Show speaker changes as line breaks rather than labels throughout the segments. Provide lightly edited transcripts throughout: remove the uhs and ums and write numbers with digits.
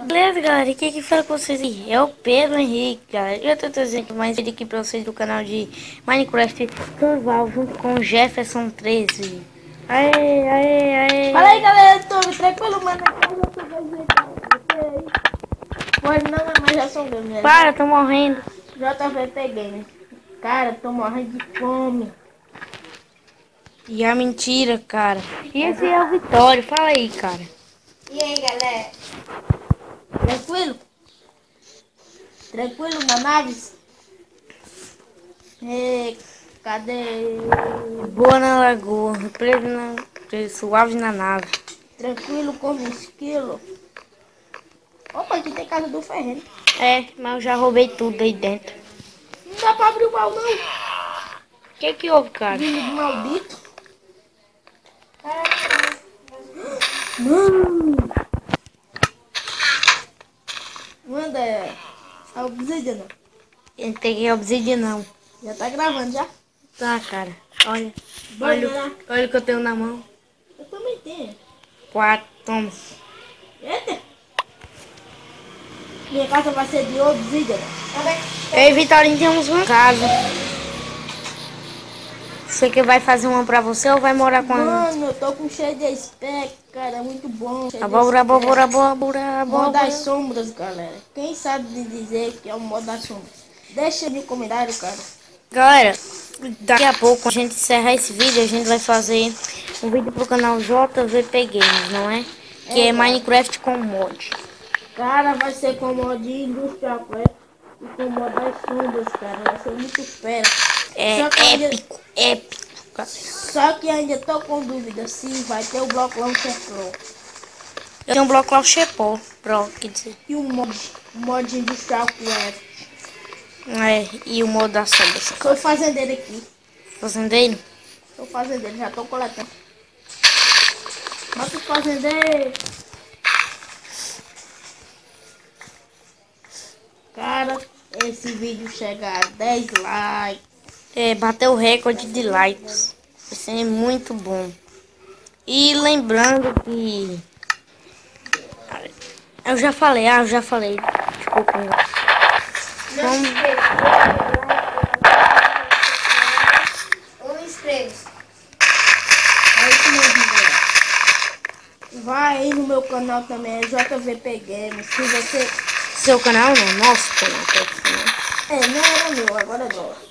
Beleza, galera, aqui que fala com vocês aí é o Pedro Henrique, galera. Eu tô trazendo mais vídeo aqui pra vocês do canal de Minecraft Survival junto com o Jefferson 13. Aê.
Fala aí, galera, tô tranquilo, mano. Pode não, mas já sou meu, né?
Para, tô morrendo.
JVP Games. Cara, tô morrendo de fome.
E a mentira, cara. E esse é o Vitório, fala aí, cara.
E aí, galera? Tranquilo? Tranquilo na nave? Cadê?
Boa na lagoa, suave na nave.
Tranquilo como esquilo. Opa, aqui tem casa do Ferreiro.
É, mas eu já roubei tudo aí dentro.
Não dá pra abrir o baú, não.
O que houve, cara?
Menino maldito. Mano. Manda a obsidiana.
Eu não peguei obsidiana, não.
Já tá gravando, já?
Tá, cara. Olha
Banana.
olha o que eu tenho na mão.
Eu também tenho.
4, toma.
Eita. Minha casa vai ser de obsidiana.
Eu e Vitorinho temos uma casa. Você que vai fazer uma pra você ou vai morar com a...
Mano, eu tô com cheio de spec, cara. É muito bom.
Abóbora.
Modo das sombras, galera. Quem sabe de dizer que é o modo das sombras? Deixa no comentário, cara.
Galera, daqui a pouco a gente encerrar esse vídeo, a gente vai fazer um vídeo pro canal JVP Games, não é? Que é Minecraft com mod.
Cara, vai ser com mod industrial e com mod das sombras, cara. Vai ser muito fera.
É épico.
Só que ainda tô com dúvida se vai ter o bloco Launcher Pro.
Eu tenho um bloco Launcher Pro, quer dizer.
E o mod industrial Craft.
É, e o modo das sombras.
Sou fazendeiro aqui.
Fazendeiro?
Sou fazendeiro, já tô coletando. Bota o fazendeiro. Cara, esse vídeo chega a 10 likes.
É, bateu o recorde de likes. Vai ser muito bom. E lembrando que... Eu já falei. Desculpa.
Vai aí no meu canal também, é JVP Games. Se você...
Seu canal não? Nosso canal.
não era meu, agora é nosso.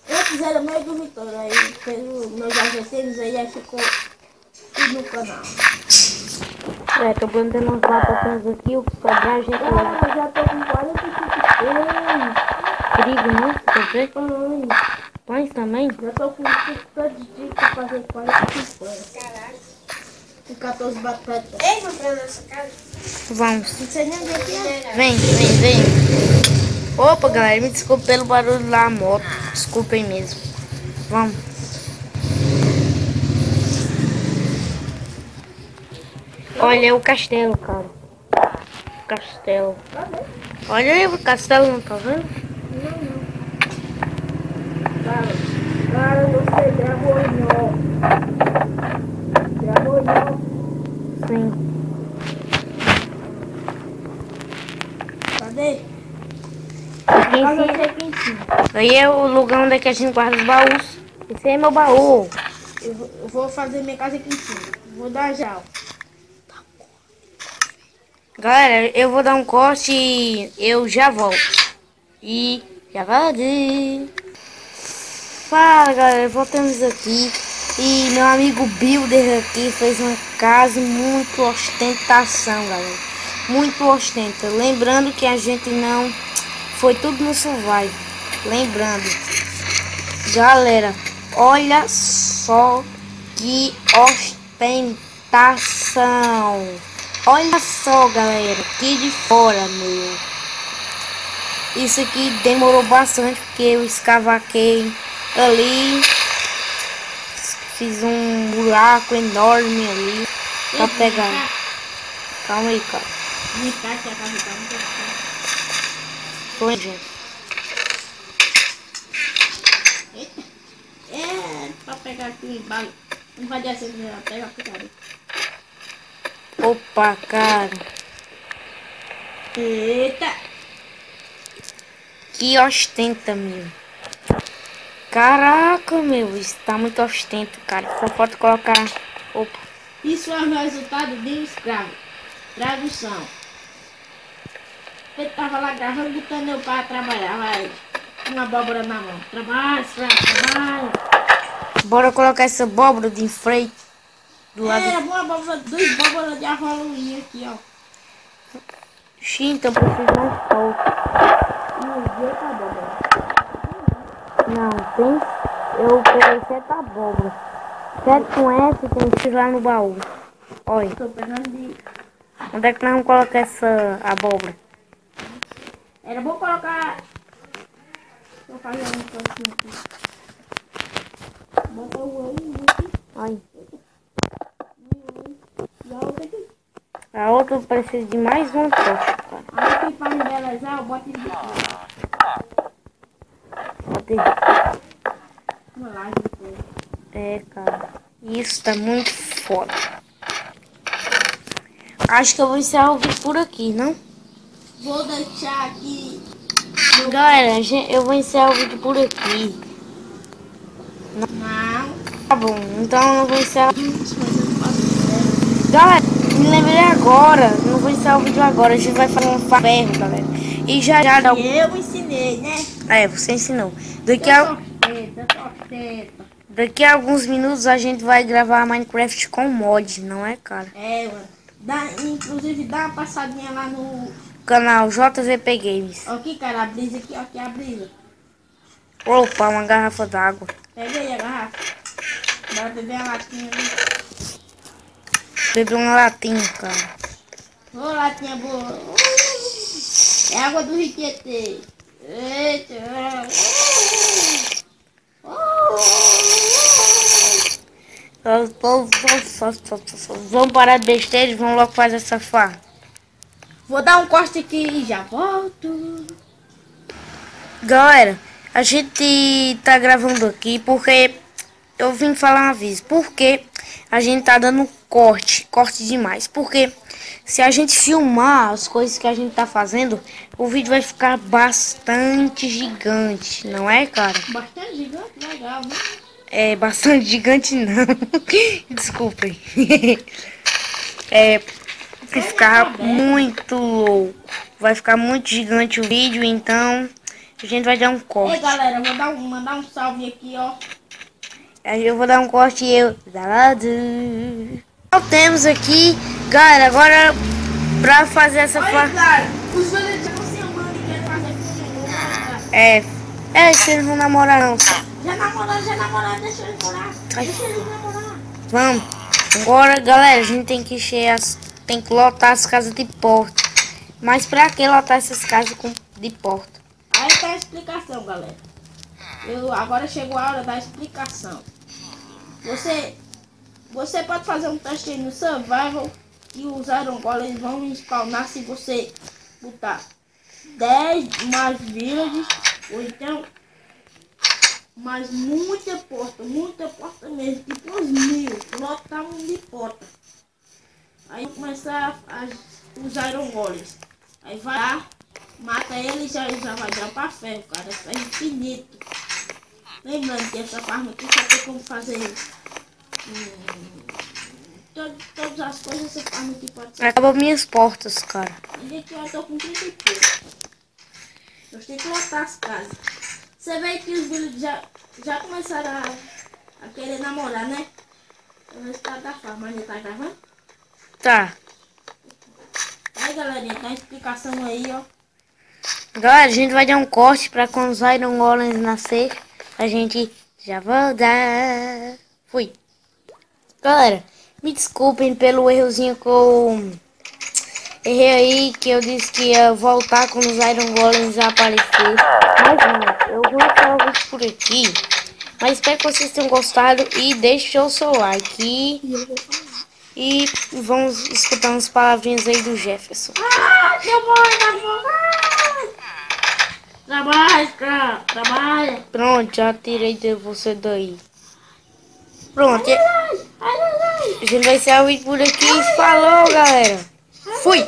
Antes era meu do Vitória, aí fez meus argentinos aí ficou tudo no canal.
É, tô plantando umas batatas aqui, o que sobrar a gente leva.
Eu já tô com 45
Perigo, né? Quer ver?
pães.
Pães também?
Já tô com todo dia pra fazer 45 pães. Caraca. Com 14 batatas. Ei, vamos pra nossa casa?
Vamos.
Não sei nem onde é que é.
Vem. Opa, galera, me desculpe pelo barulho da moto. Desculpem mesmo. Vamos. Olha o castelo, cara. Castelo. Olha aí o castelo, não tá vendo?
Não. Cara, você gravou não?
Sim.
Cadê?
Aqui em cima. Aí é o lugar onde é que a gente guarda os baús. Esse aí é meu baú.
Eu vou fazer minha casa aqui em cima. Vou dar já.
Galera, eu vou dar um corte e eu já volto. E já voltei. Fala, galera, voltamos aqui. E meu amigo Builder aqui fez uma casa muito ostentação, galera. Muito ostenta. Lembrando que a gente não... Foi tudo no survival. Lembrando. Galera, olha só que ostentação. Olha só, galera, aqui de fora, meu. Isso aqui demorou bastante porque eu escavaquei ali. Fiz um buraco enorme ali pra pegar. Calma aí, cara. Foi, gente.
Eita. É, pra pegar aqui o embalo. Não vai descer, já pega a picada.
Opa, cara.
Eita.
Que ostenta, meu. Caraca, meu. Isso tá muito ostento, cara. Só falta colocar... Opa.
Isso é o resultado de um escravo. Tradução. Ele tava lá gravando, botando eu para trabalhar, vai. Com uma abóbora na mão. Trabalha, escravo, trabalha.
Bora colocar essa abóbora de enfeite do lado.
Era boa abóbora, duas abóboras de Halloween aqui, ó.
Xiii, então preciso mais sol.
E outra abóbora.
Não, tem... Eu peguei 7 abóboras. 7 com essa e tem 6 lá no baú. Olha.
Tô pegando de...
Onde é que nós vamos colocar essa abóbora?
Era bom colocar... Vou fazer um cantinho aqui. Bota o olho aqui.
Olha.
E a outra aqui.
A outra precisa de mais um poste, cara.
Aí tem para embelezar, eu boto ele de fora.
Bota aí.
Uma laje de fora.
É, cara. Isso tá muito foda. Acho que eu vou encerrar o vídeo por aqui, não?
Vou deixar aqui.
Galera, eu vou encerrar o vídeo por aqui.
Não.
Tá bom, então eu vou encerrar.
Mas eu não faço ideia.
Galera, me lembrei agora. Não vou encerrar o vídeo agora. A gente vai fazer um ferro, galera. E já dá.
Eu ensinei, né?
É, você ensinou. Daqui a alguns minutos a gente vai gravar Minecraft com mod, não é, cara?
É, mano. Inclusive, dá uma passadinha lá no...
Canal JVP Games.
Aqui, cara, a brisa aqui, ó, aqui é a brisa.
Opa, uma garrafa d'água.
Pega aí a garrafa. Bora beber a latinha ali.
Beber uma latinha, cara.
Ô, latinha boa. É água do Riquetê. Eita.
Vamos parar de besteira e vamos logo fazer essa farra.
Vou dar um corte aqui e já volto.
Galera, a gente tá gravando aqui porque eu vim falar uma vez. Porque a gente tá dando corte demais. Porque se a gente filmar as coisas que a gente tá fazendo, o vídeo vai ficar bastante gigante, não é, cara?
Bastante gigante, legal, né?
É bastante gigante, não. Desculpem. Vai ficar muito louco. Vai ficar muito gigante o vídeo, então a gente vai dar um corte.
Ei, galera, vou mandar um salve aqui, ó.
Aí eu vou dar um corte e eu... Temos aqui, galera, agora pra fazer essa
Olha, cara, os velhos já estão se amando e querem fazer comigo.
vocês não vão namorar não.
Já namoraram, deixa eles namorar. Deixa eles namorar.
Vamos. Agora, galera, a gente tem que encher tem que lotar as casas de porta. Mas pra que lotar essas casas de porta?
Aí tá a explicação, galera. Agora chegou a hora da explicação. Você pode fazer um teste aí no Survival e os Iron Golems vão spawnar se você botar 10 mais villages ou então mais muita porta mesmo, tipo uns 1000, lotar um de porta. Aí começar os Iron Golems. Aí vai lá, mata ele e já vai dropar ferro, cara. Isso é infinito. Lembrando que essa farma aqui só tem como fazer todas as coisas, essa farma aqui pode ser.
Acabou minhas portas, cara.
E aqui eu tô com 30 e pouco. Nós temos que lotar as casas. Você vê que os vídeos já começaram a querer namorar, né? O resultado da farma, mas já tá gravando?
Tá.
Aí, galerinha, tem a explicação aí, ó.
Galera, a gente vai dar um corte pra quando os Iron Golems nascer. A gente já volta. Fui. Galera, me desculpem pelo errozinho que eu errei aí, que eu disse que ia voltar quando os Iron Golems aparecer. Mas não, eu vou encerrar o vídeo por aqui. Mas espero que vocês tenham gostado e deixe o seu like. E vamos escutar umas palavrinhas aí do Jefferson.
Ah, meu boi, cá, trabalha.
Pronto, já tirei de você daí. Pronto, a gente vai encerrar o vídeo por aqui. Falou, galera. Fui!